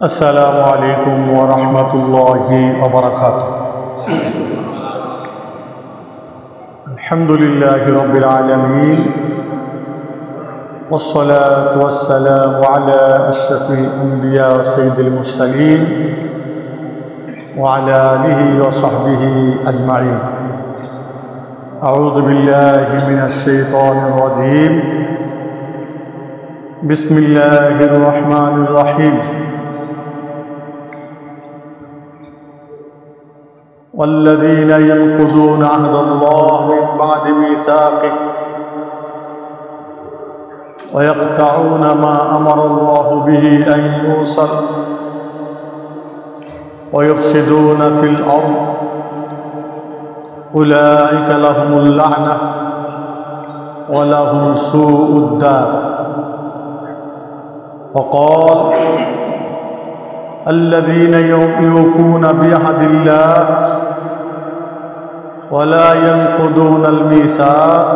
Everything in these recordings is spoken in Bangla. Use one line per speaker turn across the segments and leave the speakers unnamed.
السلام عليكم ورحمة الله وبركاته. الحمد لله رب العالمين، والصلاة والسلام على أشرف الأنبياء وسيد المرسلين وعلى آله وصحبه أجمعين. أعوذ بالله من الشيطان الرجيم. بسم الله الرحمن الرحيم. والذين ينقضون عهد الله من بعد ميثاقه ويقطعون ما أمر الله به أن يوصل ويفسدون في الأرض أولئك لهم اللعنة ولهم سوء الدار. وقال الذين يوفون بعهد الله ولا ينقضون الميثاق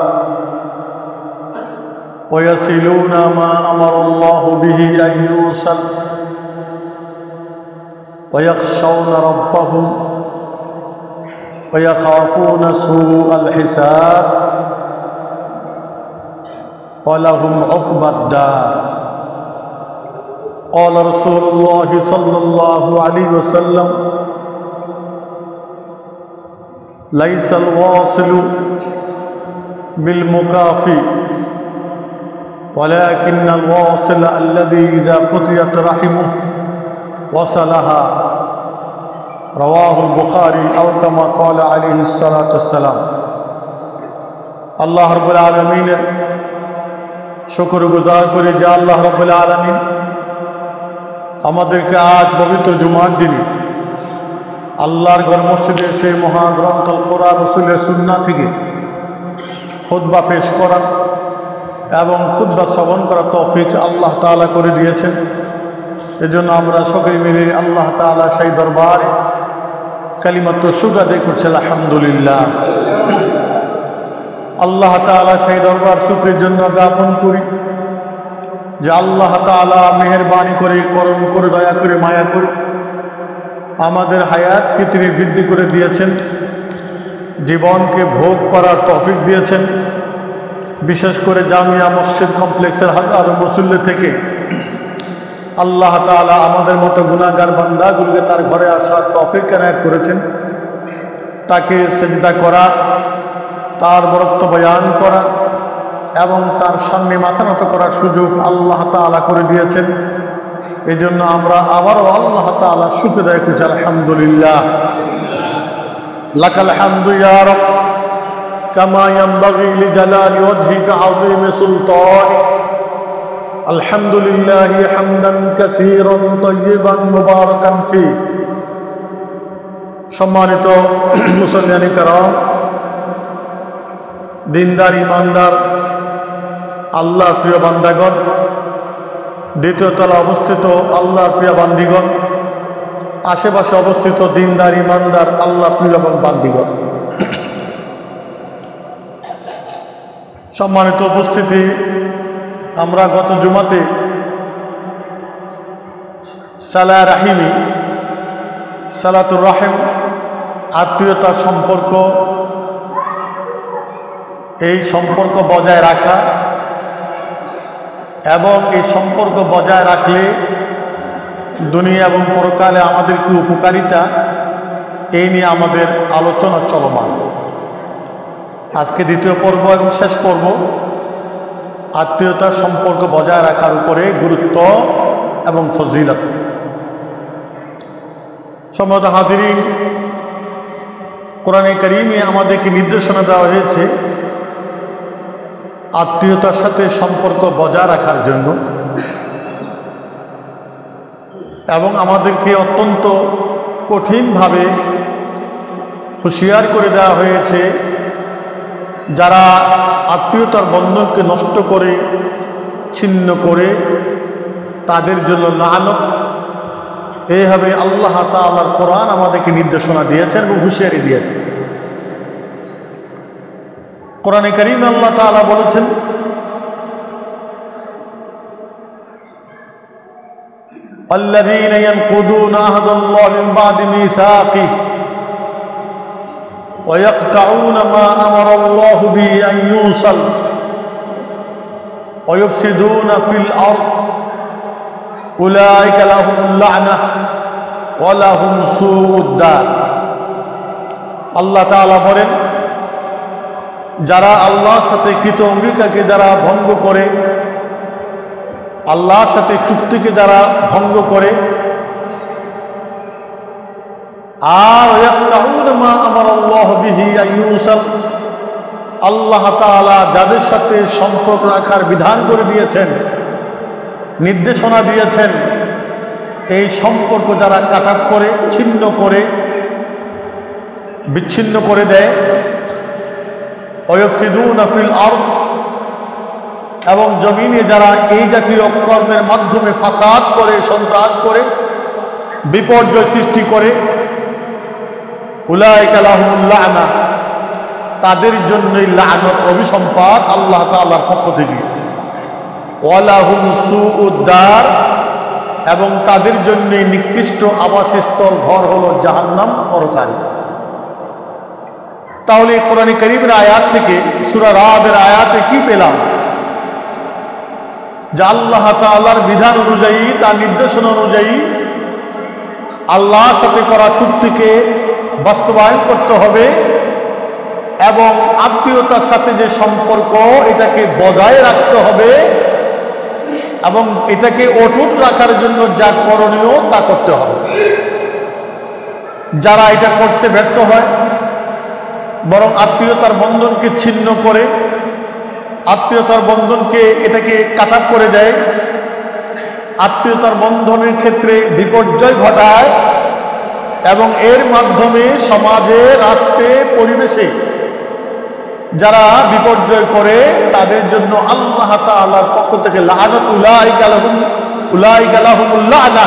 ويصلون ما أمر الله به أن يوصل ويخشون ربهم ويخافون سوء الحساب ولهم عقبى الدار. قال رسول الله صلى الله عليه وسلم ليس الواصل بالمكافي ولكن الواصل الذي إذا قطعت رحمه وصلها. رواه البخاري أو كما قال عليه الصلاة والسلام. আল্লাহ রাব্বুল আলামিনের শুকরগুজার করি যে আল্লাহ রাব্বুল আলামিন আমাদেরকে আজ পবিত্র জুমার দিনে আল্লাহর ঘর মসজিদে সেই মহাগ্রন্থ কোরআন রাসূলের সুন্নাহ থেকে খুতবা পেশ করা এবং খুতবা শ্রবণ করার তৌফিক আল্লাহ তাআলা করে দিয়েছেন। এজন্য আমরা সকলে মিলে আল্লাহ তাআলা সেই দরবারে কালিমাতুশ শুকর আদায় করছি আলহামদুলিল্লাহ। আল্লাহ তাআলা সেই দরবার শুকরের জন্য জ্ঞাপন করি যে আল্লাহ তাআলা মেহেরবানি করে করম করে দয়া করে মায়া করে আমাদের হায়াতকে তিনি বৃদ্ধি করে দিয়েছেন, জীবনকে ভোগ করার তৌফিক দিয়েছেন। বিশেষ করে জামিয়া মসজিদ কমপ্লেক্সের হাজার মুসল্লি থেকে আল্লাহ তাআলা আমাদের মতো গুনাহগার বান্দাগুলোকে তার ঘরে আসার তৌফিক এনায়েত করেছেন। তাকে সিজদা করা, তার বরত্ব বয়ান করা এবং তার সামনে মাথা নত করার সুযোগ আল্লাহ তাআলা করে দিয়েছেন। এই জন্য আমরা আবারও আল্লাহ তাআলা শুকর আদায় করছি আলহামদুলিল্লাহ। লাকাল হামদু ইয়া রাব কামা ইয়ানবাগি লিজালালি ওয়াজহিকা আযীমি সুলতানি। আলহামদুলিল্লাহি হামদান কাসীরান তাইয়িবান মুবারাকান ফি। সম্মানিত মুসল্লিয়ানে কেরাম, দিনদার ইমানদার আল্লাহর প্রিয় বান্দাগণ, দ্বিতীয় তলা অবস্থিত আল্লাহর প্রিয় বান্দিগণ, আশেপাশে অবস্থিত দিনদার ইমানদার আল্লাহর প্রিয় বান্দিগণ, সম্মানিত উপস্থিতি, আমরা গত জুমাতে সালাহ রাহিমি, সালাতুর রাহিম, আত্মীয়তার সম্পর্ক, এই সম্পর্ক বজায় রাখা এবং এই সম্পর্ক বজায় রাখলে দুনিয়া এবং পরকালে আমাদের কি উপকারিতা, এই নিয়ে আমাদের আলোচনা চলমান। আজকে দ্বিতীয় পর্ব এবং শেষ পর্ব আত্মীয়তার সম্পর্ক বজায় রাখার উপরে গুরুত্ব এবং ফজিলত। সম্মানিত হাজিরিন, কোরআনে কারীমে আমাদেরকে নির্দেশনা দেওয়া হয়েছে আত্মীয়তার সাথে সম্পর্ক বজায় রাখার জন্য, এবং আমাদেরকে অত্যন্ত কঠিনভাবে হুঁশিয়ার করে দেওয়া হয়েছে যারা আত্মীয়তার বন্ধনকে নষ্ট করে, ছিন্ন করে, তাদের জন্য লানত। এইভাবে আল্লাহ তাআলার কোরআন আমাদেরকে নির্দেশনা দিয়েছেন এবং হুঁশিয়ারি দিয়েছেন। কোরআনে কারীমে আল্লাহ তাআলা বলেছেন الذين ينقضون عهد الله من بعد ميثاقه ويقطعون ما أمر الله به أن يوصل ويفسدون في الأرض أولئك لهم اللعنة ولهم سوء الدار আল্লাহ তাআলা বলেন, যারা আল্লাহর সাথে কৃত অঙ্গীকারকে যারা ভঙ্গ করে, আল্লাহর সাথে চুক্তিকে যারা ভঙ্গ করে, আর ইয়াকতাউনা মা আমারাল্লাহু বিহি আইয়ুসাল, আল্লাহ তাআলা যাদের সাথে সম্পর্ক রাখার বিধান করে দিয়েছেন, নির্দেশনা দিয়েছেন, এই সম্পর্ক যারা কাটাপ করে, ছিন্ন করে, বিচ্ছিন্ন করে দেয়, ওয়ায়ুফসিদুনা ফিল আরদ, এবং জমিনে যারা এই জাতীয় কর্মের মাধ্যমে ফাসাদ করে, সন্ত্রাস করে, বিপর্যয় সৃষ্টি করে, উলাইকা লাহুমুল লা'না, তাদের জন্যই লানত, অভিসম্পাত আল্লাহ তাআলার পক্ষ থেকে, ওয়ালাহুম সুউদ দার, এবং তাদের জন্যই নিকৃষ্ট আবাসস্থল ঘর হলো জাহান্নাম, পরকাল। তাহলে কোরআনে কারীমের আয়াত থেকে, সূরা রাদের আয়াতে কি পেলাম? যে আল্লাহ তাআলার বিধান অনুযায়ী, তার নির্দেশনা অনুযায়ী আল্লাহর সাথে করা চুক্তিকে বাস্তবায়ন করতে হবে, এবং আত্মীয়তার সাথে যে সম্পর্ক, এটাকে বজায় রাখতে হবে, এবং এটাকে অটুট রাখার জন্য যা করণীয় তা করতে হবে। যারা এটা করতে ব্যর্থ হয়, বরং আত্মীয়তার বন্ধনকে ছিন্ন করে, আত্মীয়তার বন্ধনকে এটাকে কাটাপ করে দেয়, আত্মীয়তার বন্ধনের ক্ষেত্রে বিপর্যয় ঘটায়, এবং এর মাধ্যমে সমাজে, রাষ্ট্রে, পরিবেশে যারা বিপর্যয় করে, তাদের জন্য আল্লাহ তাআলার পক্ষ থেকে লানত, উলাইকা লাহুমুল লা'না,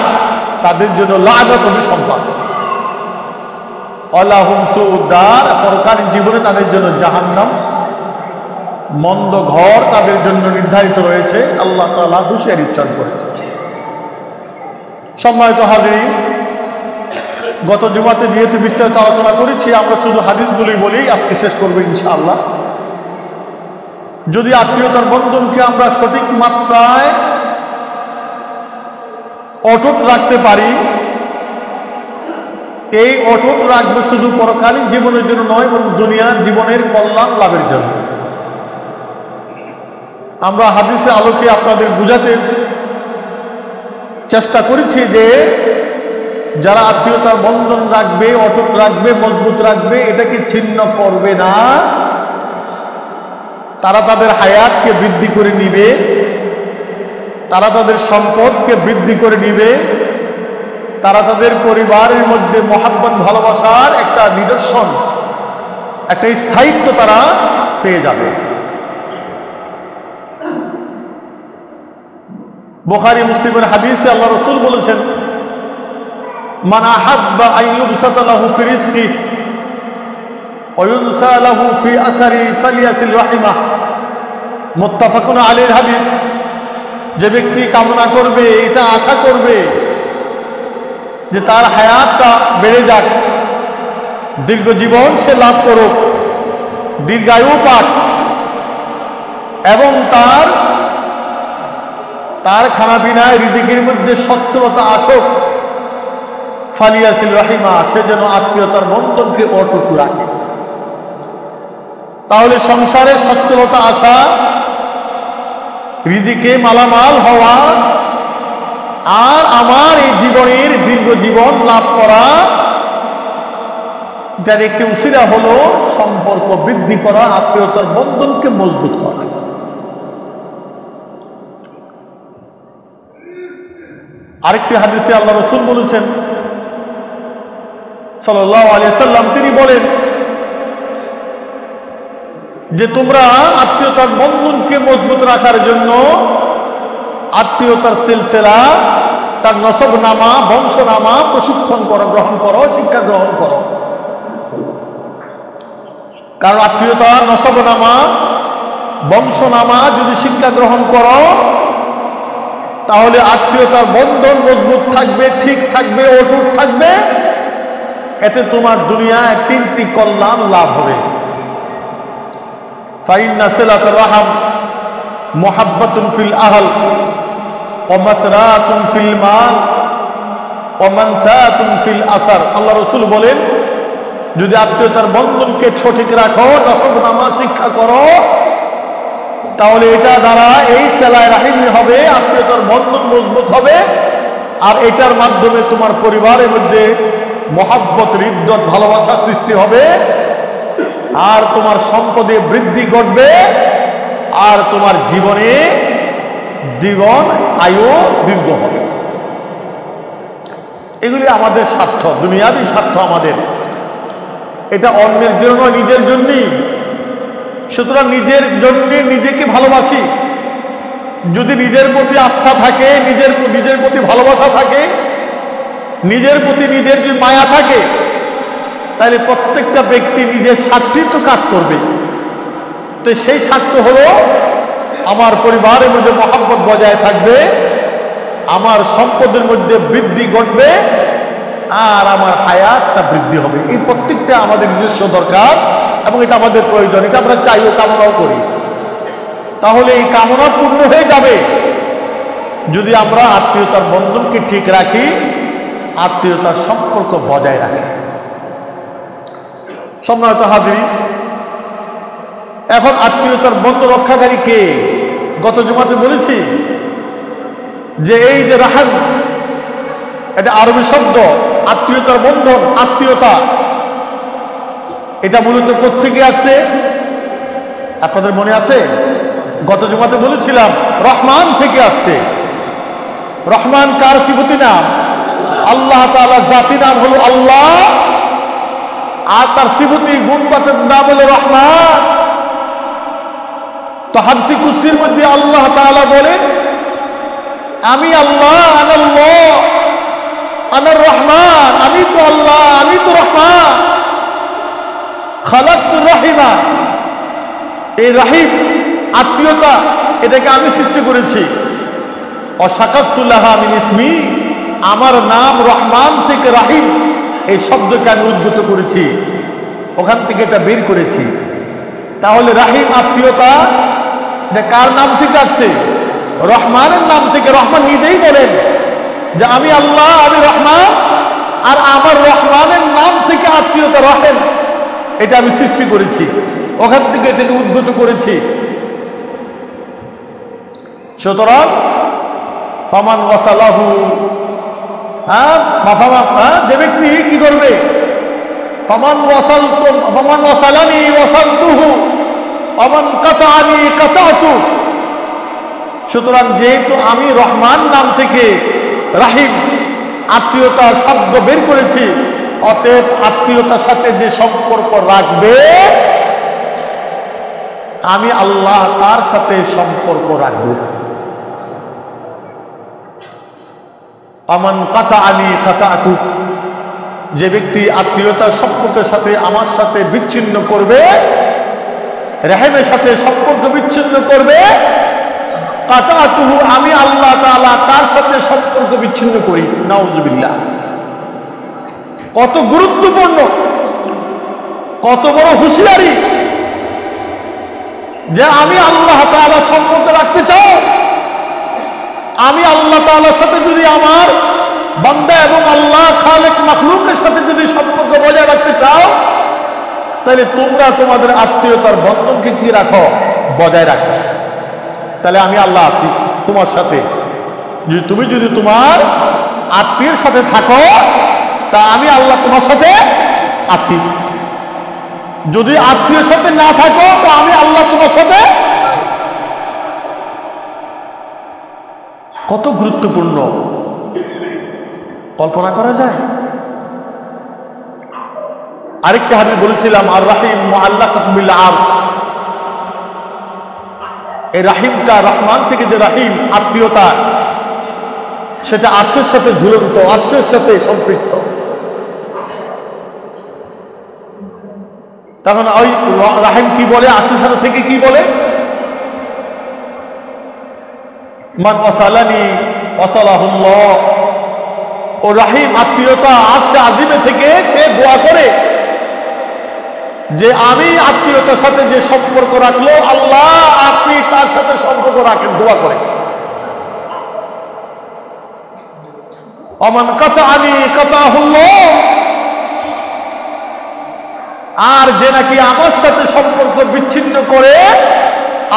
তাদের জন্য লানত, অভিসম্পাত, ওয়ালাহুম সুউদ দার, পরকালীন জীবনে তাদের জন্য জাহান্নাম, মন্দ ঘর তাদের জন্য নির্ধারিত রয়েছে। আল্লাহ তাআলা হুঁশিয়ারি উচ্চারণ করেছে। সম্মানিত হাজিরিন, গত জুমাতে যেহেতু বিস্তারিত আলোচনা করেছি, আমরা শুধু হাদিসগুলি বলেই আজকে শেষ করবো ইনশাআল্লাহ। যদি আত্মীয়তার বন্ধনকে আমরা সঠিক মাত্রায় অটুট রাখতে পারি, এই অটুট রাখবো শুধু পরকালীন জীবনের জন্য নয়, বরং দুনিয়ার জীবনের কল্যাণ লাভের জন্য। আমরা হাদিসের আলোকে আপনাদের বুঝাতে চেষ্টা করেছি যে যারা আত্মীয়তার বন্ধন রাখবে, অটুট রাখবে, মজবুত রাখবে, এটাকে ছিন্ন করবে না, তারা তাদের হায়াতকে বৃদ্ধি করে নিবে, তারা তাদের সম্পদকে বৃদ্ধি করে নিবে, তারা তাদের পরিবারের মধ্যে মহাব্বত, ভালোবাসার একটা নিদর্শন, একটা স্থায়িত্ব তারা পেয়ে যাবে। বুখারী মুসলিমের হাদিসে আল্লাহ রাসূল বলেছেন, মান আহাব্বা আন ইউবসাতা লাহু ফি রিজকিহি ওয়া ইউনসা লাহু ফি আসারি ফালিয়াসিল রাহিমা, মুত্তাফাকুন আলাইহির হাদিস। যে ব্যক্তি কামনা করবে, এটা আশা করবে যে তার হায়াতটা বেড়ে যাক, দীর্ঘ জীবন সে লাভ করুক, দীর্ঘায়ু পাক, এবং তার খানাপিনায়, রিজিকের মধ্যে সচ্ছলতা আসুক, ফালিয়াসিল রাহিমা, সে যেন আত্মীয়তার বন্ধনকে অটুট রাখে। তাহলে সংসারে সচ্ছলতা আসা, রিজিকে মালামাল হওয়া, আর আমার এই জীবনের দীর্ঘ জীবন লাভ করা, যার একটি উসিলা হলো সম্পর্ক বৃদ্ধি করা, আত্মীয়তার বন্ধনকে মজবুত করা। আরেকটি হাদিসে আল্লাহ রাসূল বলেছেন সাল্লাল্লাহু আলাইহি ওয়াসাল্লাম, তিনি বলেন যে তোমরা আত্মীয়তার বন্ধনকে মজবুত রাখার জন্য আত্মীয়তার সিলসিলা, তার নসবনামা, বংশনামা প্রশিক্ষণ করো, গ্রহণ করো, শিক্ষা গ্রহণ করো। কারণ আত্মীয়তার নসবনামা, বংশনামা যদি শিক্ষা গ্রহণ করো, তাহলে আত্মীয়তার বন্ধন মজবুত থাকবে, ঠিক থাকবে, অটুট থাকবে। এতে তোমার দুনিয়ায় 3টি কল্যাণ লাভ হবে। ফাইন্না সিলাতুর রাহম মুহাব্বাতুন ফিল আহল ওয়া মাসরাতুন ফিল মাল ওয়া মানসাতুন ফিল আসার। আল্লাহ রাসূল বলেন, যদি আত্মীয়তার বন্ধনকে সঠিক রাখো, নফল নামাজ শিক্ষা করো, তাহলে এটা দ্বারা এই সেলায় রাহিমি হবে, আত্মীয়তার বন্ধন মজবুত হবে। আর এটার মাধ্যমে তোমার পরিবারের মধ্যে মহাব্বত, হৃদ্যত, ভালোবাসা সৃষ্টি হবে। আর তোমার সম্পদে বৃদ্ধি ঘটবে। আর তোমার জীবন আয়ু দীর্ঘ হবে। এগুলি আমাদের স্বার্থ, দুনিয়াবী স্বার্থ আমাদের। এটা অন্যের জন্য, নিজের জন্যই। সুতরাং নিজের জন্য নিজেকে ভালোবাসি। যদি নিজের প্রতি আস্থা থাকে, নিজের প্রতি ভালোবাসা থাকে, নিজের প্রতি নিজের যদি মায়া থাকে, তাহলে প্রত্যেকটা ব্যক্তি নিজের স্বার্থেই তো কাজ করবে। তো সেই স্বার্থ হলো আমার পরিবারের মধ্যে মহব্বত বজায় থাকবে, আমার সম্পদের মধ্যে বৃদ্ধি ঘটবে, আর আমার হায়াতটা বৃদ্ধি হবে। এই প্রত্যেকটা আমাদের নিজস্ব দরকার এবং এটা আমাদের প্রয়োজন। এটা আমরা চাইও, কামনাও করি। তাহলে এই কামনা পূর্ণ হয়ে যাবে যদি আমরা আত্মীয়তার বন্ধনকে ঠিক রাখি, আত্মীয়তার সম্পর্ক বজায় রাখি। সম্মানিত হাজির, এখন আত্মীয়তার বন্ধন রক্ষাকারী কে? গত জুমাতে বলেছি যে এই যে রাহাম, এটা আরবি শব্দ। আত্মীয়তার বন্ধন, আত্মীয়তা, এটা মূলত কোত্থেকে আসছে আপনাদের মনে আছে? গত জুমাতে বলেছিলাম রহমান থেকে আসছে। রহমান কার সিফতি নাম? আল্লাহ তাআলার জাতি নাম হলো আল্লাহ, আর তার সিফতি গুণবাচক নাম হলো রহমান। তো হাদিসে কুদসির মধ্যে আল্লাহ তাআলা বলেন, আমি আল্লাহ, আনার রহমান, আমি তো আল্লাহ, আমি তো রহমান। খালাকতুর রাহিমা, এই রাহিম আত্মীয়তা, এটাকে আমি সৃষ্টি করেছি। অশাকাতুল্লাহা মিন ইসমি, আমার নাম রহমান থেকে রাহিম এই শব্দকে আমি উদ্ভূত করেছি, ওখান থেকে এটা বের করেছি। তাহলে রাহিম আত্মীয়তা এটা কার নাম থেকে আসছে? রহমানের নাম থেকে। রহমান নিজেই বলেন যে আমি আল্লাহ, আমি রহমান, আর আমার রহমানের নাম থেকে আত্মীয়তা রহেম, এটা আমি সৃষ্টি করেছি, ওখান থেকে এটাকে উদ্ভূত করেছি। সুতরাং ফামান ওয়াসালাহু, যে ব্যক্তি কি করবে? ফামান ওয়াসালানি ওয়াসালতুহু ওয়ামান কাতাআনি কাতাআতু। সুতরাং যেহেতু আমি রহমান নাম থেকে রাহিম আত্মীয়তার শব্দ বের করেছি, অতএব আত্মীয়তার সাথে যে সম্পর্ক রাখবে, আমি আল্লাহ তার সাথে সম্পর্ক রাখব। আমান কাতাআনি কাতাআতু, যে ব্যক্তি আত্মীয়তার সম্পর্কের সাথে আমার সাথে বিচ্ছিন্ন করবে, রাহিমের সাথে সম্পর্ক বিচ্ছিন্ন করবে, কাতাআতুহু, আমি আল্লাহ তাআলা তার সাথে সম্পর্ক বিচ্ছিন্ন করি। নাউযুবিল্লাহ। কত গুরুত্বপূর্ণ, কত বড় হুঁশিয়ারি যে আমি আল্লাহ তাআলা সম্পর্ক রাখতে চাও। আমি আল্লাহ তাআলার সাথে যদি আমার বান্দা এবং আল্লাহ খালেক মাখলুকের সাথে যদি সম্পর্ক বজায় রাখতে চাও, তাহলে তোমরা তোমাদের আত্মীয়তার বন্ধনকে কি রাখো? বজায় রাখো। তাহলে আমি আল্লাহ আছি তোমার সাথে। তুমি যদি তোমার আত্মীয়ের সাথে থাকো, তা আমি আল্লাহ তোমার সাথে আছি। যদি আত্মীয়ের সাথে না থাকো, তো আমি আল্লাহ তোমার সাথে। কত গুরুত্বপূর্ণ, কল্পনা করা যায়? আরেকটা হাদিস বলেছিলাম, আর রাহিম মুআল্লাকাতুন বিল আরশ। এই রাহিমটা, রহমান থেকে যে রাহিম আত্মীয়তা, সেটা আরশের সাথে ঝুলন্ত, আরশের সাথে সম্পৃক্ত। তখন ওই রাহিম কি বলে? আরশের সাথে থেকে কি বলে? মান ওয়াসালানি ওয়াসালাহুল্লাহ। ও রাহিম আত্মীয়তা আরশে আজিমে থেকে সে দোয়া করে যে আমি আত্মীয়তার সাথে যে সম্পর্ক রাখলো আল্লাহ আপনি তার সাথে সম্পর্ক রাখেন, দোয়া করে। অমান কাতাআনি কাতাহুল্লাহ, আর যে নাকি আমার সাথে সম্পর্ক বিচ্ছিন্ন করে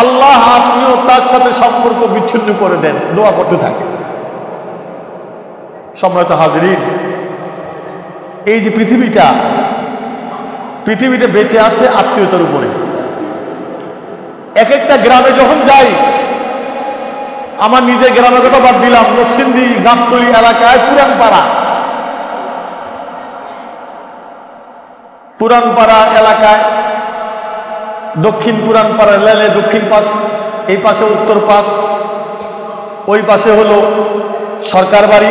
আল্লাহ আপনিও তার সাথে সম্পর্ক বিচ্ছিন্ন করে দেন, দোয়া করতে থাকে। সম্মানিত হাজরিন, এই যে পৃথিবীটা বেঁচে আছে আত্মীয়তার উপরে। এক একটা গ্রামে যখন যাই, আমার নিজের গ্রামের কথা বাদ দিলাম, নরসিংদী গাবতলী এলাকায় পুরানপাড়া এলাকায়, দক্ষিণ পুরানপাড়া লেনে দক্ষিণ পাশ, এই পাশে উত্তর পাশ, ওই পাশে হলো সরকার বাড়ি,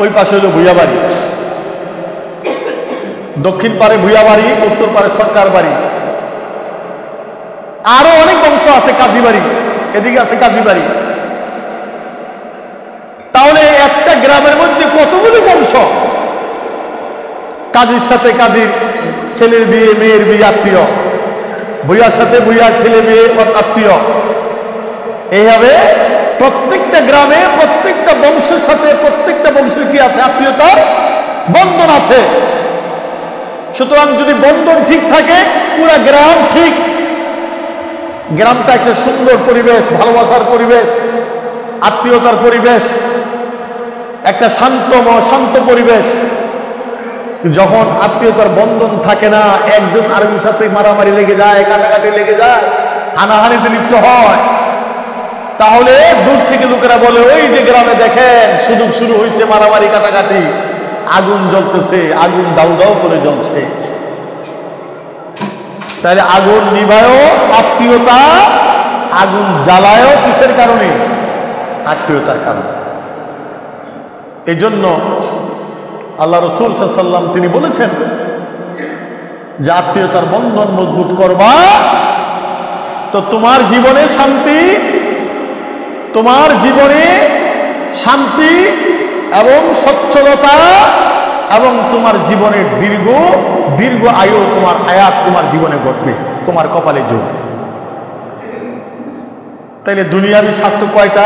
ওই পাশে হলো ভুইয়া বাড়ি। দক্ষিণ পারে ভুইয়া বাড়ি, উত্তর পারে সরকার বাড়ি। আরো অনেক বংশ আছে, কাজী বাড়ি, এদিকে আছে কাজী বাড়ি। তাহলে একটা গ্রামের মধ্যে কতগুলি বংশ, কাজীর সাথে কাজীর ছেলের বিয়ে, মেয়ের বিয়ে আত্মীয়, ভুইয়ার সাথে ভুইয়ার ছেলে বিয়ে আত্মীয়। এইভাবে প্রত্যেকটা গ্রামে প্রত্যেকটা বংশের সাথে প্রত্যেকটা বংশের কি আছে, আত্মীয়তার বন্ধন আছে। সুতরাং যদি বন্ধন ঠিক থাকে, পুরা গ্রাম ঠিক, গ্রামটা একটা সুন্দর পরিবেশ, ভালোবাসার পরিবেশ, আত্মীয়তার পরিবেশ, একটা শান্ত পরিবেশ। যখন আত্মীয়তার বন্ধন থাকে না, একজন আরেকজনের সাথে মারামারি লেগে যায়, কাটাকাটি লেগে যায়, হানাহানিতে লিপ্ত হয়, তাহলে দূর থেকে লোকেরা বলে ওই যে গ্রামে দেখেন শুরু হয়েছে মারামারি কাটাকাটি, আগুন জ্বলতেছে, আগুন দাউ দাউ করে জ্বলছে। তাহলে আগুন নিভায়ও আত্মীয়তা, আগুন জ্বালায়ও কিসের কারণে? আত্মীয়তার কারণে। এই জন্য আল্লাহ রসুল সাল্লাল্লাহু আলাইহি ওয়াসাল্লাম তিনি বলেছেন যে আত্মীয়তার বন্ধন মজবুত করবা তো তোমার জীবনে শান্তি এবং সচ্ছলতা এবং তোমার জীবনের দীর্ঘ আয়ু, তোমার হায়াত তোমার জীবনে ঘটবে, তোমার কপালে যোগ। তাইলে দুনিয়াবি স্বার্থ কয়টা?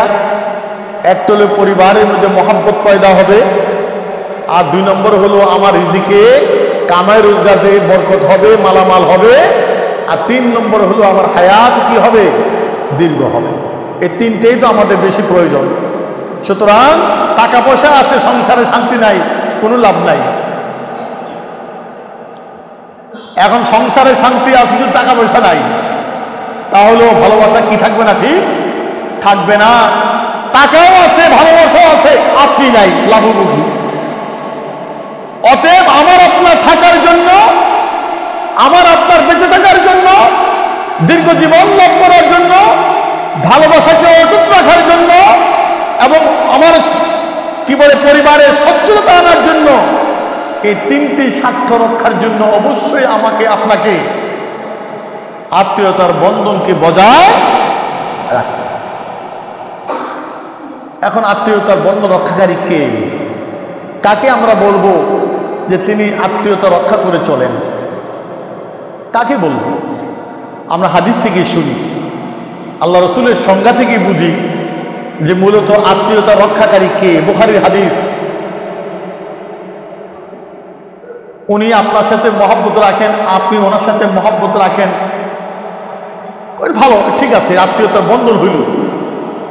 একটা হলো পরিবারের মধ্যে মহাব্বত পয়দা হবে, আর 2 নম্বর হলো আমার রিজিকে কামাই রোজগারে বরকত হবে, মালামাল হবে, আর 3 নম্বর হলো আমার হায়াত কি হবে? দীর্ঘ হবে। এই তিনটেই তো আমাদের বেশি প্রয়োজন। সুতরাং টাকা পয়সা আছে, সংসারে শান্তি নাই, কোনো লাভ নাই। এখন সংসারে শান্তি আছে কিন্তু টাকা পয়সা নাই, তাহলেও ভালোবাসা কি থাকবে না? ঠিক থাকবে না। টাকাও আছে, ভালোবাসাও আছে, আপনি নাই, লাভভোগী। অতএব আমার আপনার থাকার জন্য, আমার আপনার বেঁচে থাকার জন্য, দীর্ঘ জীবন লাভ করার জন্য, ভালোবাসাকে অটুট রাখার জন্য এবং আমার পরিবারের সচ্ছলতা আনার জন্য, এই 3টি স্বার্থ রক্ষার জন্য অবশ্যই আমাকে আপনাকে আত্মীয়তার বন্ধনকে বজায় রাখতে। এখন আত্মীয়তার বন্ধন রক্ষাকারী কে? কাকে আমরা বলবো যে তিনি আত্মীয়তা রক্ষা করে চলেন? কাকে বলবো? আমরা হাদিস থেকে শুনি, আল্লাহ রসুলের সংজ্ঞা থেকে বুঝি যে মূলত আত্মীয়তা রক্ষাকারী কে। বুখারীর হাদিস। উনি আপনার সাথে মহব্বত রাখেন, আপনি ওনার সাথে মহব্বত রাখেন, ভালো, ঠিক আছে, আত্মীয়তার বন্ধন হইল,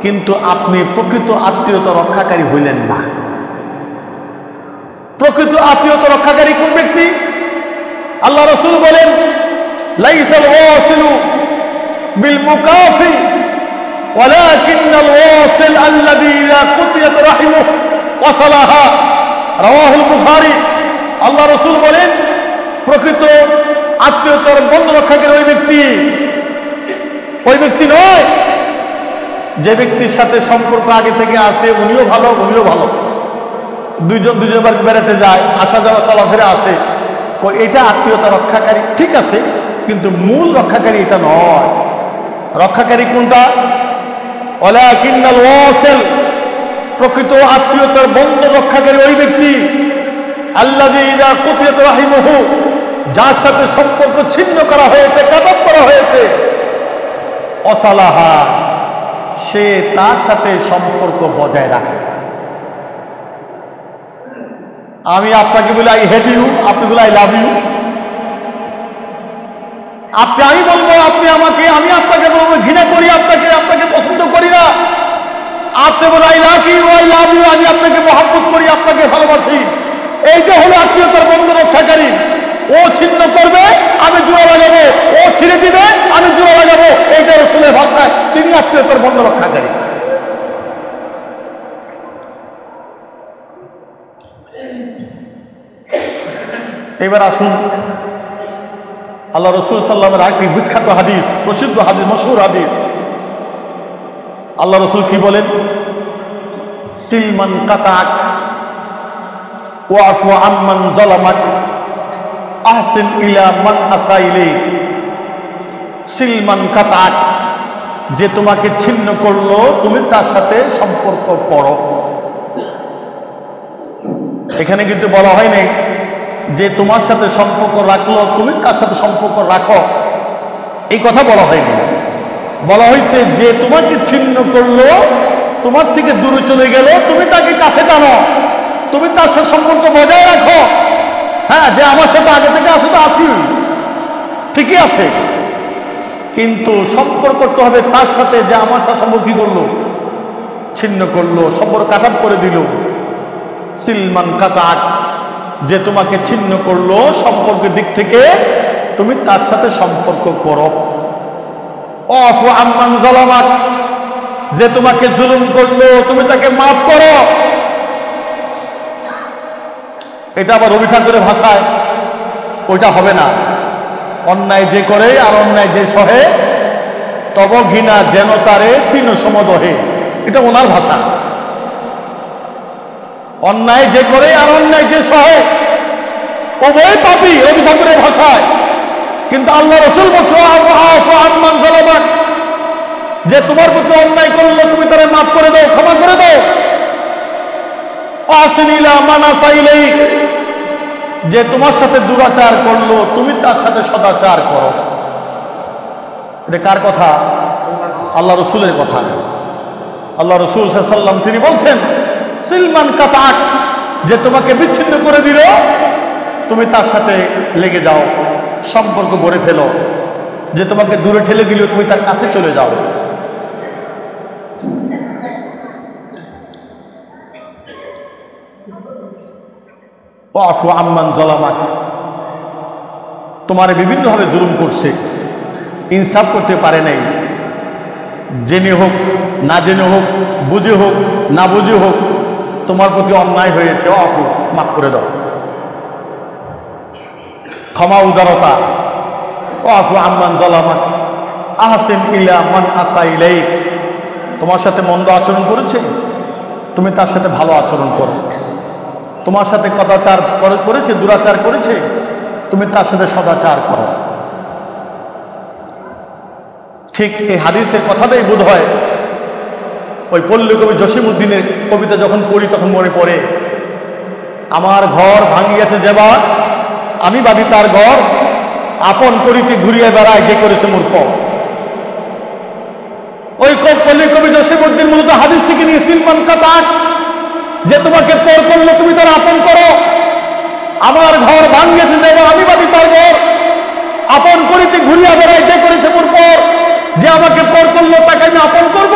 কিন্তু আপনি প্রকৃত আত্মীয়তা রক্ষাকারী হইলেন না। প্রকৃত আত্মীয়তা রক্ষাকারী কোন ব্যক্তি? আল্লাহ রসুল বলেন, লাইসাল ওয়াসিলু বিল মুকাফি ওয়ালাকিন্নাল ওয়াসিল আল্লাযী ইযা কুতিয়াত রাহিমুহু ওয়াসালাহা, রাওয়াহুল বুখারী। আল্লাহ রসুল বলেন, প্রকৃত আত্মীয়তার বন্ধন রক্ষাকারী ওই ব্যক্তি নয় যে ব্যক্তির সাথে সম্পর্ক আগে থেকে আছে, উনিও ভালো, দুইজন বাড়ি বেড়াতে যায়, আসা যাওয়া চলাফেরা আছে, এটা আত্মীয়তা রক্ষাকারী, ঠিক আছে, কিন্তু মূল রক্ষাকারী এটা নয়। রক্ষাকারী কোনটা? ওয়ালাকিন্নাল ওয়াসিল প্রকৃত আত্মীয়তার বন্ধন রক্ষাকারী ওই ব্যক্তি আল্লাযী ইযা কুতিয়াত রাহিমুহু, যার সাথে সম্পর্ক ছিন্ন করা হয়েছে, কাটাপ করা হয়েছে, অসালাহা, সে তার সাথে সম্পর্ক বজায় রাখে। আমি আপনাকে বলি আই হেট ইউ, আপনি বলে আই লাভ ইউ। আমি বলবো আপনি আমাকে, আমি আপনাকে বলবো ঘৃণা করি আপনাকে, আপনাকে পছন্দ করি না। আপনি বলে I love you, I love you, আমি আপনাকে মহব্বত করি, আপনাকে ভালোবাসি। এইটা হলো আত্মীয়তার বন্ধন রক্ষাকারী। ও ছিন্ন করবে, আমি জোড়া লাগাবো, ও ছিঁড়ে দিবে, আমি জোড়া লাগাবো। এইটা রাসূলের ভাষায় তিনি আত্মীয়তার বন্ধন রক্ষাকারী। এবার আসুন আল্লাহ রাসূল সাল্লাল্লাহু আলাইহি ওয়াসাল্লামের একটি বিখ্যাত হাদিস, প্রসিদ্ধ হাদিস, মশহুর হাদিস। আল্লাহ রাসূল কি বলেন? সিলমান কাতাক ওয়াফু আম্মান যালামাক আহসিন ইলা মান আসা ইলাইক। সিলমান কাতাক, যে তোমাকে ছিন্ন করলো তুমি তার সাথে সম্পর্ক করো। এখানে কিন্তু বলা হয় নাই যে তোমার সাথে সম্পর্ক রাখলো তুমি তার সাথে সম্পর্ক রাখো, এই কথা বলা হয়নি। বলা হয়েছে যে তোমাকে ছিন্ন করলো, তোমার থেকে দূরে চলে গেল, তুমি তাকে কাছে টানো, তুমি তার সাথে সম্পর্ক বজায় রাখো। হ্যাঁ, যে আমার সাথে আগে থেকে আসে তো আসি, ঠিকই আছে, কিন্তু সম্পর্ক করতে হবে তার সাথে যে আমার সাথে সম্পর্ক কি করলো, ছিন্ন করলো, সম্পর্ক কাটাপ করে দিল। সিলমান কাতাক, যে তোমাকে ছিন্ন করলো সম্পর্কের দিক থেকে, তুমি তার সাথে সম্পর্ক করো। আফু আম্মান যালামাক, যে তোমাকে জুলুম করলো তুমি তাকে মাফ করো। এটা আবার রবি ঠাকুরের ভাষায় ওইটা হবে না। অন্যায় যে করে আর অন্যায় যে সহে, তব ঘৃণা যেন তারে তৃণ সমদহে, এটা ওনার ভাষা। অন্যায় যে করে আর অন্যায় যে সহে, উভয় পাপী, রবি ঠাকুরের ভাষায়। কিন্তু আল্লাহ রাসূল বলছেন আফু আম্মান যালামাক, যে তোমার প্রতি অন্যায় করলো তুমি তারে মাফ করে দাও, ক্ষমা করে দাও। আহসিন ইলা মান আসা ইলাইক, যে তোমার সাথে দুরাচার করলো তুমি তার সাথে সদাচার করো। এটা কার কথা? আল্লাহ রসুলের কথা। আল্লাহ রসুল সাল্লাল্লাহু আলাইহি ওয়াসাল্লাম তিনি বলছেন সিলমান কাতাক, যে তোমাকে বিচ্ছিন্ন করে দিল তুমি তার সাথে লেগে যাও, সম্পর্ক গড়ে ফেলো। যে তোমাকে দূরে ঠেলে দিল তুমি তার কাছে চলে যাও। আফু আম্মান যালামাক, তোমার বিভিন্নভাবে জুলুম করছে, ইনসাফ করতে পারে নাই, জেনে হোক না জেনে হোক, বুঝে হোক না বুঝে হোক, তোমার প্রতি অন্যায় হয়েছে, আফু, মাফ করে দাও। ক্ষমা, উদারতা। আফু আম্মান যালামাক আহসিন ইলা মান আসা ইলাইক, তোমার সাথে মন্দ আচরণ করেছে তুমি তার সাথে ভালো আচরণ করো। তোমার সাথে কদাচার করেছে, দুরাচার করেছে, তুমি তার সাথে সদাচার করো। ঠিক এই হাদিসের কথাটাই বোধ হয় ওই পল্লী কবি জসিমউদ্দিনের কবিতা যখন পড়ি তখন মনে পড়ে, আমার ঘর ভাঙিয়াছে যেবার আমি বাঁধি তার ঘর, আপন করিতে ঘুরিয়ে বেড়ায় যে করেছে মূর্খ। ওই পল্লী কবি জসিমউদ্দিন মূলত হাদিস থেকে নিয়ে সিলমান কাতাক, যে তোমাকে পর করলো তুমি তার আপন করো। আমার ঘর ভাঙিয়েছে যেবার আমি বাঁধি তার ঘর, আপন করিতে ঘুরিয়া বেড়ায় যে করেছে মূর্খ। যে আমাকে পর করলো তাকে আমি আপন করব,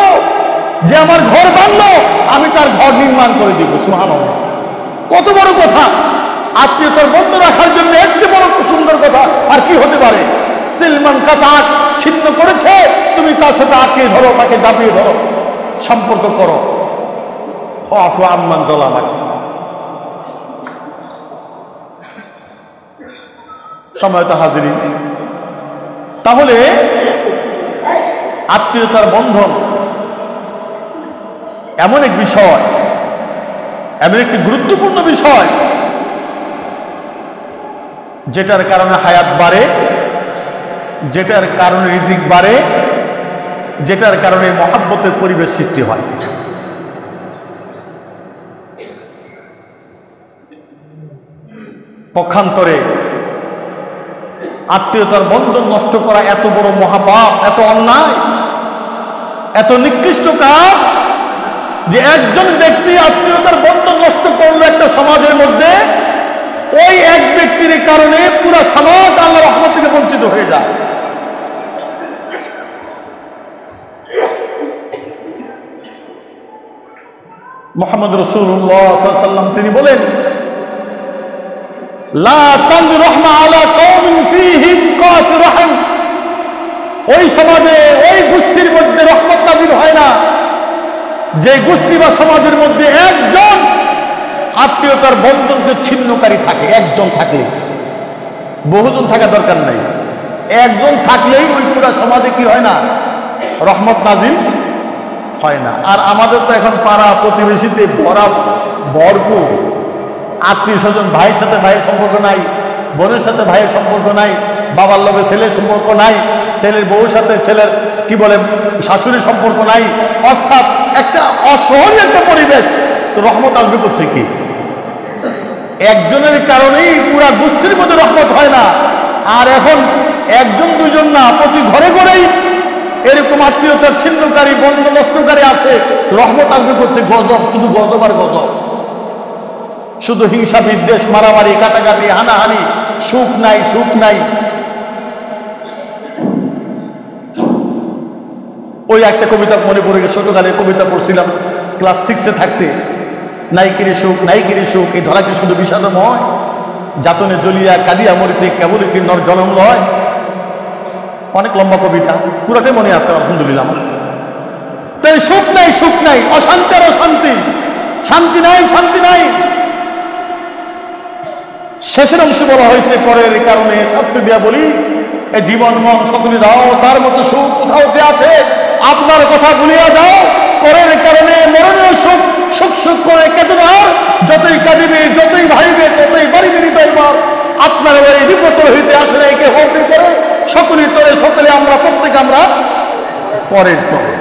যে আমার ঘর ভাঙলো আমি তার ঘর নির্মাণ করে দিব। সুবহানাল্লাহ, কত বড় কথা! আত্মীয়তার বন্ধ রাখার জন্য এর চেয়ে বড় সুন্দর কথা আর কি হতে পারে? সিলমান কাতাক ছিন্ন করেছে, তুমি তার সাথে আঁকিয়ে ধরো, তাকে দাবিয়ে ধরো, সম্পর্ক করো। আফু আম্মান যালামাক। সম্মানিত হাজিরিন, তাহলে আত্মীয়তার বন্ধন এমন এক বিষয়, এমন একটি গুরুত্বপূর্ণ বিষয়, যেটার কারণে হায়াত বাড়ে, যেটার কারণে রিজিক বাড়ে, যেটার কারণে মহব্বতের পরিবেশ সৃষ্টি হয়। পক্ষান্তরে আত্মীয়তার বন্ধন নষ্ট করা এত বড় মহাপাপ, এত অন্যায়, এত নিকৃষ্ট কাজ যে একজন ব্যক্তি আত্মীয়তার বন্ধন নষ্ট করলো একটা সমাজের মধ্যে, ওই এক ব্যক্তির কারণে পুরো সমাজ আল্লাহর রহমত থেকে বঞ্চিত হয়ে যায়। মুহাম্মদ রাসূলুল্লাহ সাল্লাল্লাহু আলাইহি ওয়াসাল্লাম তিনি বলেন, লা তানজু রাহমা আলা কওমিন ফীহিম কাফির রাহম, ওই সমাজে ওই গোষ্ঠীর মধ্যে রহমত নাযিল হয় না যে গোষ্ঠী বা সমাজের মধ্যে একজন আত্মীয়তার বন্ধনকে ছিন্নকারী থাকে। একজন থাকলে, বহুজন থাকা দরকার নাই, একজন থাকলেই ওই পুরা সমাজে কি হয় না, রহমত নাযিল হয় না। আর আমাদের তো এখন পাড়া প্রতিবেশীতে ভরপুর আত্মীয় স্বজন, ভাইয়ের সাথে ভাইয়ের সম্পর্ক নাই, বোনের সাথে ভাইয়ের সম্পর্ক নাই, বাবার লগে ছেলের সম্পর্ক নাই, ছেলের বউর সাথে ছেলের কি বলে শাশুড়ির সম্পর্ক নাই, অর্থাৎ একটা অসহনীয় একটা পরিবেশ। তো রহমত আসবে কোত্থেকে? একজনের কারণেই পুরা গোষ্ঠীর মধ্যে রহমত হয় না। আর এখন একজন দুজন না, প্রতি ঘরে ঘরেই এরকম আত্মীয়তার ছিন্নকারী, বন্ধ নষ্টকারী আছে। রহমত আসবে করতে? গজব, শুধু গজব আর গজব, শুধু হিংসা বিদ্বেষ, মারামারি, কাটাকাটি, হানাহানি, সুখ নাই, সুখ নাই। ওই একটা কবিতা মনে পড়ে গেছে, ছোটকালে কবিতা পড়ছিলাম ক্লাস 6-এ থাকতে, নাইকিরে সুখ, নাইকিরে সুখ, এই ধরাকে শুধু বিষাদময়, যাতনে জ্বলিয়া কাঁদিয়া মরিতে কেবল কি নর জনম লয়। অনেক লম্বা কবিতা, পুরাটাই মনে আছে আলহামদুলিল্লাহ। তাই সুখ নাই, সুখ নাই, অশান্তি আর অশান্তি, শান্তি নাই, শান্তি নাই। শেষের অংশে বলা হয়েছে, পরের কারণে শাস্তি দিয়া বলি, এই জীবন মন সকলে দাও, তার মতো সুখ কোথাও যে আছে, আপনার কথা ভুলিয়া যাও। পরের কারণে মরণের সুখ, সুখ সুখ করে কেটে দাও, যতই কাঁদিবে, যতই ভাইবে, ততই বাড়িবে হৃদয় মার। আপনার ওই বিপদ হইতে আসলে একে হতে করে সকলের তরে, সকলে আমরা, প্রত্যেকে আমরা পরের তরে।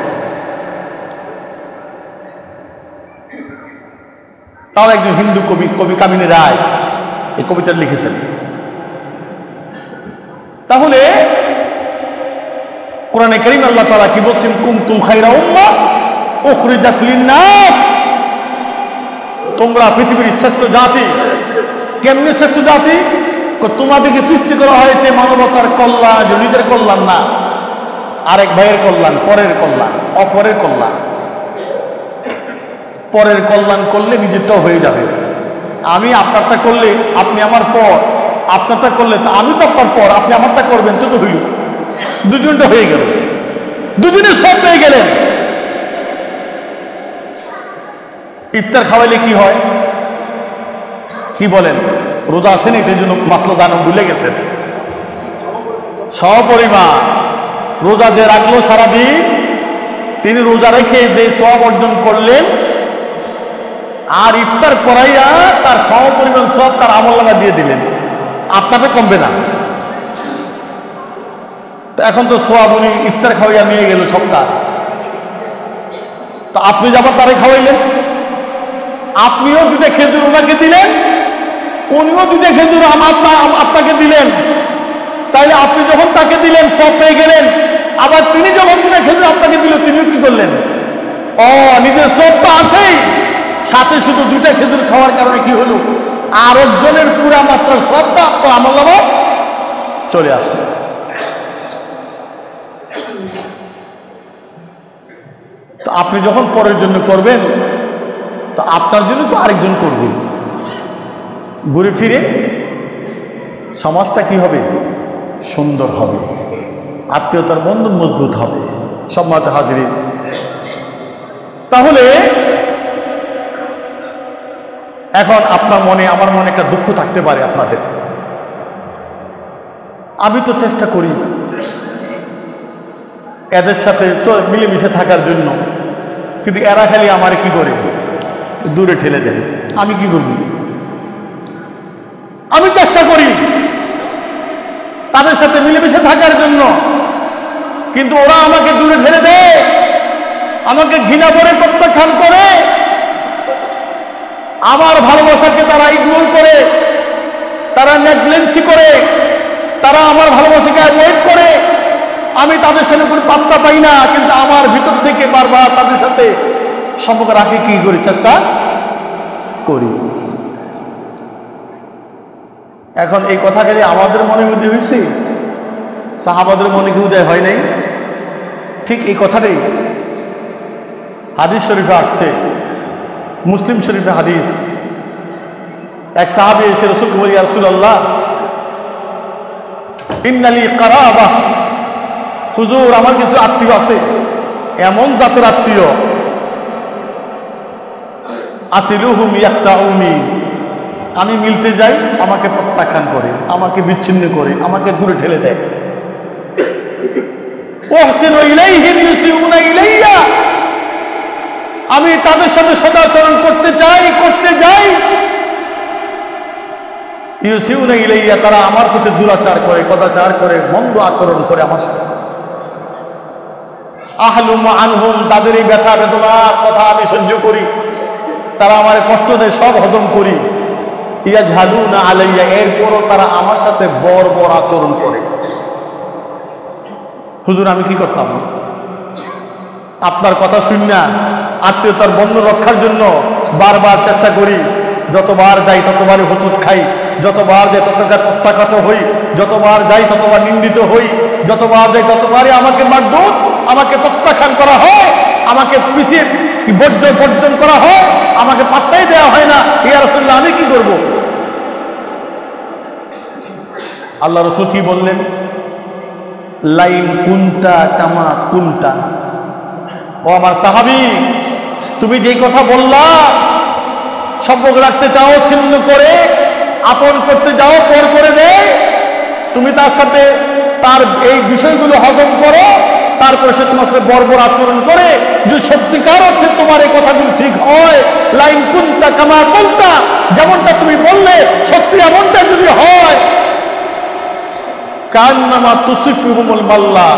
তাও একজন হিন্দু কবি, কবি কামিনী রায় এই কবিতা লিখেছেন। তাহলে কোরআনে কারীম আল্লাহ তাআলা কি বলছেন? কুনতুম খায়রা উম্মাহ উখরিজাত লিন-নাস, তোমরা পৃথিবীর শ্রেষ্ঠ জাতি। কেমনে শ্রেষ্ঠ জাতি? তোমাদেরকে সৃষ্টি করা হয়েছে মানবতার কল্যাণ, নিজের কল্যাণ না, আরেক ভাইয়ের কল্যাণ, পরের কল্যাণ, অপরের কল্যাণ। পরের কল্যাণ করলে নিজেরটাও হয়ে যাবে। আমি আপনারটা করলে আপনি আমার পর, আপনারটা করলে তো আমি তো আপনার পর, আপনি আমারটা করবেন, তো হইল, দুজনটা হয়ে গেল, দুজনের সব পেয়ে গেলেন। ইফতার খাওয়াইলে কি হয়, কি বলেন? রোজা আসেনি, এটার জন্য মাসলা জানান ভুলে গেছেন। সপরিমাণ রোজা যে রাখলো সারাদিন, তিনি রোজা রেখে যে সওয়াব অর্জন করলেন, আর ইফতার করাইয়া তার সমপরিমাণ সওয়াব তার আমলনামা দিয়ে দিলেন, আপনারটা কমবে না। তো এখন তো সওয়াব উনি ইফতার খাওয়াইয়া নিয়ে গেল সবটা, তো আপনি যাবার তারে খাওয়াইলেন, আপনিও দুটো খেজুর ওনাকে দিলেন, উনিও দুটো খেজুর আপনাকে দিলেন। তাইলে আপনি যখন তাকে দিলেন সব পেয়ে গেলেন, আবার তিনি যখন দুটো খেজুর আপনাকে দিল, তিনিও কি করলেন? নিজের সব তো আছেই, সাথে শুধু দুটা খেজুর খাওয়ার কারণে কি হলো, আর একজনের পুরা মাত্রার সবটা তো আমলনামা চলে আসলো। তো আপনি যখন পরের জন্য করবেন, তো আপনার জন্য তো আরেকজন করবে, ঘুরে ফিরে সমাজটা কি হবে? সুন্দর হবে, আত্মীয়তার বন্ধন মজবুত হবে। সম্মানিত হাজিরিন, তাহলে এখন আপনার মনে, আমার মনে একটা দুঃখ থাকতে পারে আপনাদের। আমি তো চেষ্টা করি এদের সাথে মিলেমিশে থাকার জন্য, কিন্তু এরা খালি আমার কি করে, দূরে ঠেলে দেয়। আমি কি করব? আমি চেষ্টা করি তাদের সাথে মিলেমিশে থাকার জন্য, কিন্তু ওরা আমাকে দূরে ঠেলে দেয়, আমাকে ঘৃণা করে প্রত্যাখ্যান করে, আমার ভালোবাসাকে তারা ইগনোর করে, তারা নেগলেন্সি করে, তারা আমার ভালোবাসাকে অ্যাভয়েড করে, আমি তাদের সাথে কোনো পাত্তা পাই না, কিন্তু আমার ভিতর থেকে বারবার তাদের সাথে সম্পর্ক রাখি কি করি, চেষ্টা করি। এখন এই কথাগুলি আমাদের মনে উদয় হয়েছে, সাহাবাদের মনে কি উদয় হয় নাই? ঠিক এই কথাটাই হাদিস শরীফে আসছে, মুসলিম শরীফে হাদিস। এক সাহাবী এসে রাসূলকে বলি, ইয়া রাসূলুল্লাহ, ইন্নালি কারাবা, হুজুর আমার কিছু আত্মীয় আছে, এমন জাতের আত্মীয়, আসিলুহুম ইয়াক্তাউনি, আমি মিলতে যাই আমাকে প্রত্যাখ্যান করে, আমাকে বিচ্ছিন্ন করে, আমাকে দূরে ঠেলে দেয়। ওহসিনু ইলাইহিম ইউসিউনা ইলাইয়া, আমি তাদের সাথে সদাচরণ করতে যাই, ইউসিউনা ইলাইয়া, তারা আমার প্রতি দুরাচার করে, কদাচার করে, মন্দ আচরণ করে আমার সাথে। আহলুম আনহুম, তাদের এই ব্যথা বেদনার কথা আমি সহ্য করি, তারা আমার কষ্ট দেয়, সব হজম করি। ইয়াজহালুনা আলাইয়া, এরপরও তারা আমার সাথে বর্বর আচরণ করে। হুজুর আমি কি করতাম? আপনার কথা শুন না, আত্মীয়তার বন্ধন রক্ষার জন্য বারবার চেষ্টা করি, যতবার যাই ততবারই হোঁচট খাই, যতবার যাই ততবার প্রত্যাখ্যাত হই, যতবার যাই ততবার নিন্দিত হই, যতবার যাই ততবারই আমাকে মারধর, আমাকে প্রত্যাখ্যান করা হয়, আমাকে পিছিয়ে বর্জন করা হয়, আমাকে পাত্তাই দেওয়া হয় না। ইয়া রাসূলুল্লাহ আমি কি করব? আল্লাহ রাসূল কি বললেন? লাইন কুনতা কামা কুনতা, ও আমার সাহাবী, তুমি যেই কথা বললা, সম্পর্ক রাখতে চাও ছিন্ন করে, আপন করতে যাও পর করে দেয়, তুমি তার সাথে তার এই বিষয়গুলো হজম করো, তারপরে সে তোমার সাথে বর্বর আচরণ করে, যে সত্যিকার অর্থে তোমার এই কথাগুলো ঠিক হয়, লাইন কুনতা কামা কুনতা, যেমনটা তুমি বললে সত্যি এমনটা যদি হয়, কান্নামা তুসিফুহুমুল মাল্লা,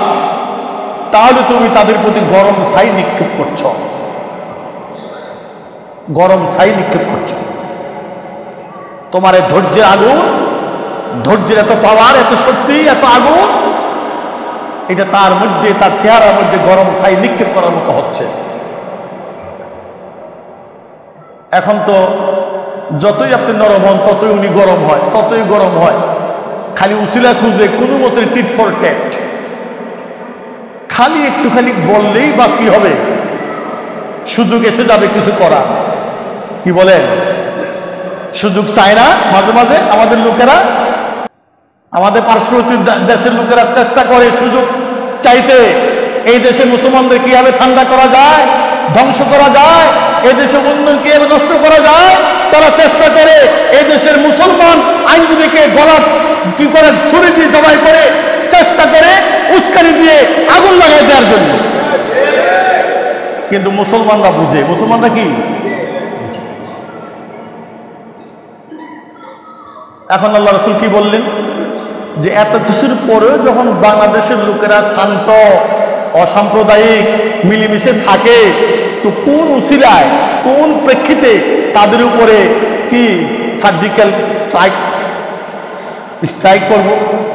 তাহলে তুমি তাদের প্রতি গরম ছাই নিক্ষেপ করছো, গরম ছাই নিক্ষেপ করছো। তোমার এই ধৈর্যের আগুন, ধৈর্যের এত পাওয়ার, এত শক্তি, এত আগুন, এটা তার মধ্যে, তার চেহারার মধ্যে গরম ছাই নিক্ষেপ করার মতো হচ্ছে। এখন তো যতই আপনি নরম হন ততই উনি গরম হয়, ততই গরম হয়, খালি উসিলা খুঁজে কোনো মতে টিট ফর ট্যাট, খালি একটুখানি বললেই বা কি হবে, সুযোগ এসে যাবে কিছু করা। কি বলেন? সুযোগ চায় না মাঝে মাঝে আমাদের লোকেরা, আমাদের পার্শ্ববর্তী দেশের লোকেরা চেষ্টা করে সুযোগ চাইতে, এই দেশে মুসলমানদের কিভাবে ঠান্ডা করা যায়, ধ্বংস করা যায়, এই দেশে উন্নয়ন কিভাবে নষ্ট করা যায়, তারা চেষ্টা করে এই দেশের মুসলমান আইনজীবীকে গলা কি করে ছুরি দিয়ে জবাই করে, চেষ্টা করে উস্কানি দিয়ে আগুন লাগাই দেওয়ার জন্য। কিন্তু মুসলমানরা বুঝে, মুসলমানরা কি? এখন আল্লাহ রাসূল কি বললেন? যে এত কিছুর পরেও যখন বাংলাদেশের লোকেরা শান্ত, অসাম্প্রদায়িক, মিলেমিশে থাকে, তো কোন উসিলায়, কোন প্রেক্ষিতে তাদের উপরে কি সার্জিক্যাল স্ট্রাইক করব,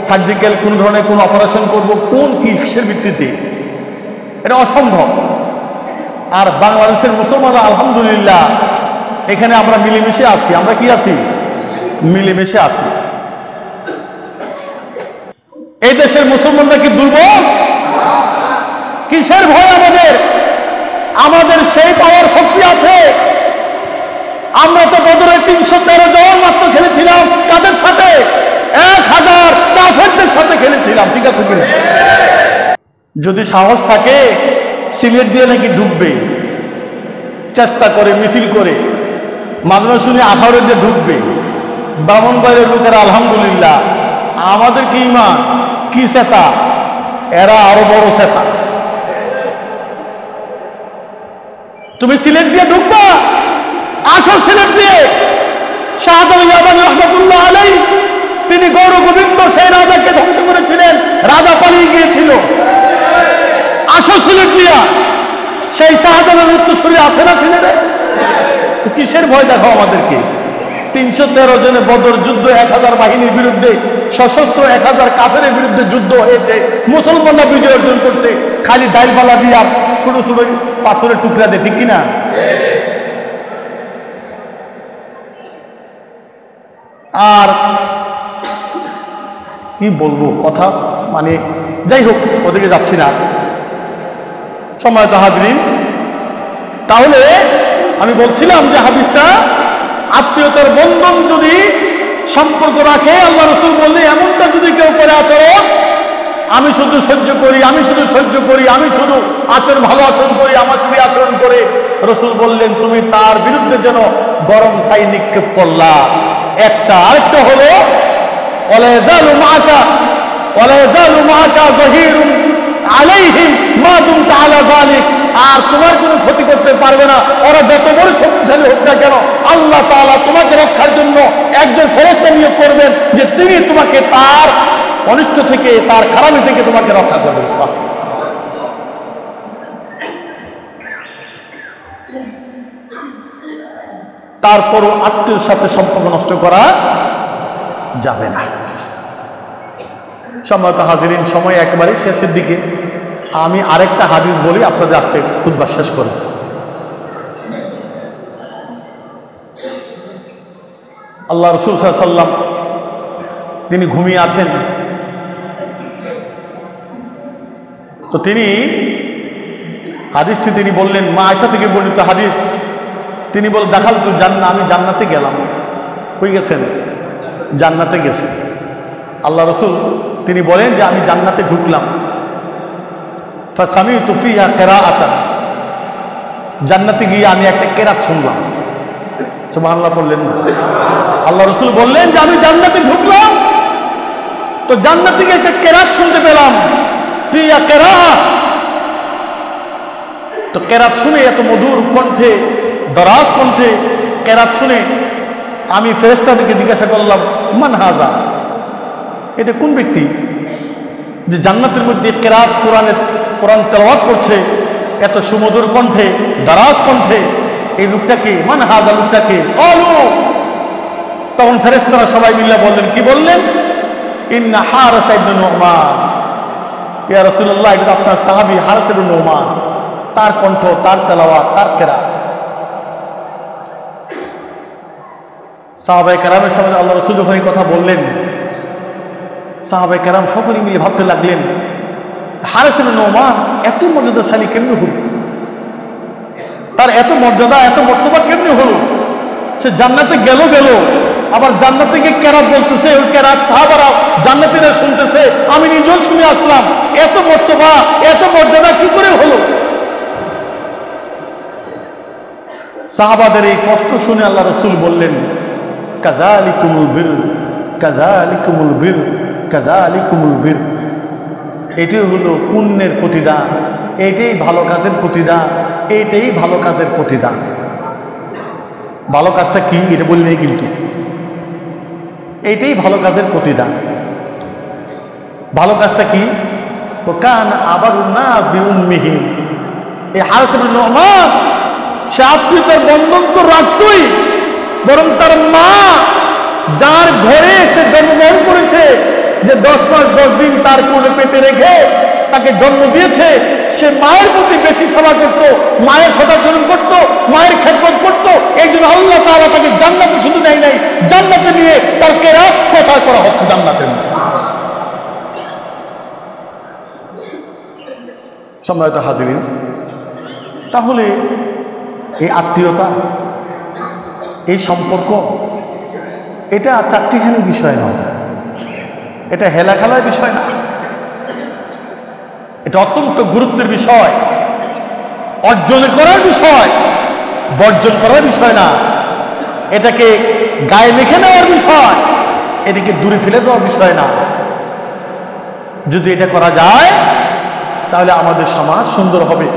সার্জিক্যাল কোন ধরনের কোন অপারেশন করব, কোন কিসের ভিত্তিতে? এটা অসম্ভব। আর বাংলাদেশের মুসলমানরা আলহামদুলিল্লাহ এখানে আমরা মিলেমিশে আছি। আমরা কি আছি? মিলেমিশে আছি। এই দেশের মুসলমানরা কি দুর্বল? কিসের ভয় আমাদের? আমাদের সেই পাওয়ার শক্তি আছে। আমরা তো বদরে 313 জন মাত্র খেলেছিলাম, কাদের সাথে? 1000 কাফেরদের সাথে খেলেছিলাম, ঠিক আছে কিনা? যদি সাহস থাকে সিলেট দিয়ে নাকি ঢুকবে, চেষ্টা করে মিছিল করে, মাঝে মাঝে শুনে 18 দিয়ে ঢুকবে। ব্রাহ্মণবাড়ির লোকেরা আলহামদুলিল্লাহ, আমাদের কি ইমান, কি সেতা, এরা আরো বড় সেতা। তুমি সিলেট দিয়ে ঢুকবা, আসো সিলেট দিয়ে। শাহজালাল ইয়ামানী রহমাতুল্লাহ আলাইহি তিনি গৌর গোবিন্দ সেই রাজাকে ধ্বংস করেছিলেন, রাজা পালিয়ে গিয়েছিল। আসো সিলেট দিয়া, সেই শাহজালালের উত্তরসূরি আছে না সিলেটে? তো কিসের ভয় দেখো আমাদেরকে? 313 জনে বদর যুদ্ধ 1000 বাহিনীর বিরুদ্ধে সশস্ত্র 1000 কাফেরের বিরুদ্ধে যুদ্ধ হয়েছে, মুসলমানরা বিজয় অর্জন করছে খালি ডাইলবালা দিয়ে আর ছোট ছোট পাথরের টুকরা দিয়ে, ঠিক কিনা? আর কি বলবো কথা, মানে যাই হোক ওদিকে যাচ্ছি না, সম্মানিত হাজরিন। তাহলে আমি বলছিলাম যে হাদিসটা আত্মীয়তার বন্ধন যদি সম্পর্ক রাখে, আল্লাহ রসুল বললে এমনটা যদি কেউ করে আচরণ, আমি শুধু সহ্য করি, আমি শুধু সহ্য করি, আমি শুধু আচরণ ভালো আচরণ করি, আমার সাথে আচরণ করে, রসুল বললেন তুমি তার বিরুদ্ধে যেন গরম ছাই নিক্ষেপ করলা। একটা আরেকটা হলো ওয়ালা ইয়াজালু মাআকা যাহিরুন আলাইহিম মা দুমতা আলা যালিক, আর তোমার কোনো ক্ষতি করতে পারবে না, ওরা যত বড় শক্তিশালী হোক না কেন, আল্লাহ তাআলা তোমাকে রক্ষার জন্য একজন ফেরেশতা নিয়োগ করবেন যে তিনি তোমাকে তার অনিষ্ট থেকে, তার খারাপি থেকে তোমাকে রক্ষা করবে। তারপরও আত্মীয়ের সাথে সম্পর্ক নষ্ট করা যাবে না। সম্মানিত হাজিরিন, সময় একেবারে শেষের দিকে, আমি আরেকটা হাদিস বলি, আপনাদের আজকে খুতবা শেষ করি। আল্লাহ রাসূল সাল্লাল্লাহু আলাইহি ওয়াসাল্লাম তিনি ঘুমিয়ে আছেন, তো তিনি হাদিসটি তিনি বললেন, মা আয়েশা থেকে বর্ণিত হাদিস, তিনি বল দেখাল তুই জান্নাত, আমি জান্নাতে গেলাম। হয়ে গেছেন, জান্নাতে গেছে আল্লাহ রসুল, তিনি বলেন যে আমি জান্নাতে ঢুকলাম, ফাসামিউতু ফিহা কিরাআতান, জান্নাতে গিয়ে আমি একটা কেরাত শুনলাম। সুবহানাল্লাহ বললেন না? আল্লাহ রসুল বললেন যে আমি জান্নাতে ঢুকলাম, তো জান্নাতে গিয়ে একটা কেরাত শুনতে পেলাম, ফিহা কিরাআত। তো কেরাত শুনে, এত মধুর কণ্ঠে, দরাজ কণ্ঠে কেরাত শুনে আমি ফেরেশতাদেরকে জিজ্ঞাসা করলাম, মান হাজা, এটা কোন ব্যক্তি যে জান্নাতের মধ্যে কেরাত, কোরআন তেলাওয়াত করছে এত সুমধুর কণ্ঠে, দরাজ কণ্ঠে, এই লোকটাকে, মান হাজা লোকটাকে? তখন ফেরেশতারা সবাই মিলে বললেন, কি বললেন? ইন্না হারিস ইবনে নুমান, ইয়া রাসূলুল্লাহ, এটা আপনার সাহাবী হারিস ইবনে নুমান, তার কণ্ঠ, তার তেলাওয়াত, তার কেরাত। সাহাবায়ে কেরামের সামনে আল্লাহ রাসূল যখন এই কথা বললেন, সাহাবায়ে কেরাম সকলে মিলে ভাবতে লাগলেন, হারিস ইবনে নুমান এত মর্যাদাশালী কেমনে হল? তার এত মর্যাদা, এত মর্তবা কেমনে হল? সে জান্নাতে গেল, আবার জান্নাতে গিয়ে কেরাত বলতেছে, ওই কেরাত সাহাবারা জান্নাতীরা শুনতেছে, আমি নিজেও শুনে আসলাম, এত মর্তবা, এত মর্যাদা কি করে হলো? সাহাবাদের এই কষ্ট শুনে আল্লাহ রাসূল বললেন, কাযালিকুমুল বির, কাযালিকুমুল বির, কাযালিকুমুল বির, এটাই হলো পুণ্যের প্রতিদান, এটাই ভালো কাজের প্রতিদান, এইটাই ভালো কাজের প্রতিদান। ভালো কাজটা কি এটা বললেই কিন্তু, এইটাই ভালো কাজের প্রতিদান। ভালো কাজটা কি? কান আবারুন নাস বিউম্মিহি, এই হারিস ইবনে নুমান সে আত্মীয়তার বন্ধন তো রাখতই, বরং তার মা, যার ঘরে সে জন্মগ্রহণ করেছে, যে 10 মাস 10 দিন তার কোলে পেটে রেখে তাকে জন্ম দিয়েছে, সে মায়ের প্রতি বেশি সেবা করত, মায়ের সদাচরণ করত, মায়ের খেদমত করত। এই জন্য আল্লাহ তাআলা তাকে জান্নাতে শুধু নেয় নাই, জান্নাতে নিয়ে তার কেরাত প্রচার করা হচ্ছে জান্নাতে। সম্মানিত হাজিরিন, তাহলে এই আত্মীয়তা, এই সম্পর্ক, এটা চারটিখানি বিষয় নয়, এটা হেলা খেলার বিষয় না, এটা অত্যন্ত গুরুত্বের বিষয়, অর্জন করার বিষয়, বর্জন করার বিষয় না, এটাকে গায়ে মেখে নেওয়ার বিষয়, এটাকে দূরে ফেলে দেওয়ার বিষয় না। যদি এটা করা যায় তাহলে আমাদের সমাজ সুন্দর হবে,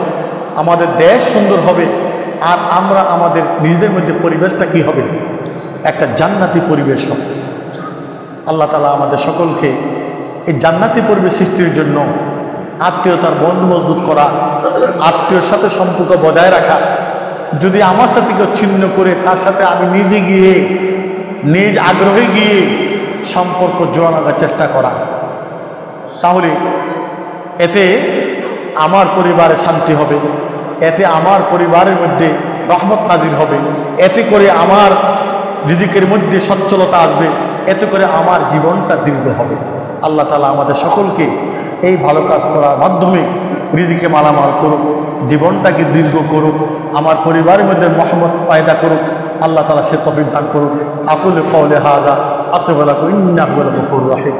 আমাদের দেশ সুন্দর হবে, আর আমরা আমাদের নিজেদের মধ্যে পরিবেশটা কি হবে? একটা জান্নাতি পরিবেশ হবে। আল্লাহ তাআলা আমাদের সকলকে এই জান্নাতি পরিবেশ সৃষ্টির জন্য আত্মীয়তার বন্ধন মজবুত করা, আত্মীয়র সাথে সম্পর্ক বজায় রাখা, যদি আমার সাথে কেউ ছিন্ন করে তার সাথে আমি নিজে গিয়ে নিজ আগ্রহে গিয়ে সম্পর্ক জোড়ানোর চেষ্টা করা। তাহলে এতে আমার পরিবারে শান্তি হবে, এতে আমার পরিবারের মধ্যে রহমত নাজির হবে, এতে করে আমার রিজিকের মধ্যে সচ্ছলতা আসবে, এতে করে আমার জীবনটা দীর্ঘ হবে। আল্লাহ তাআলা আমাদের সকলকে এই ভালো কাজ করার মাধ্যমে রিজিকে মালামাল করুক, জীবনটাকে দীর্ঘ করুক, আমার পরিবারের মধ্যে মহব্বত পয়দা করুক। আল্লাহ তাআলা সে তৌফিক দান করুক। আকুলু কওলি হাযা আস্তাগফিরুল্লাহ ইন্নাহু হুয়াল গফুরুর রহিম।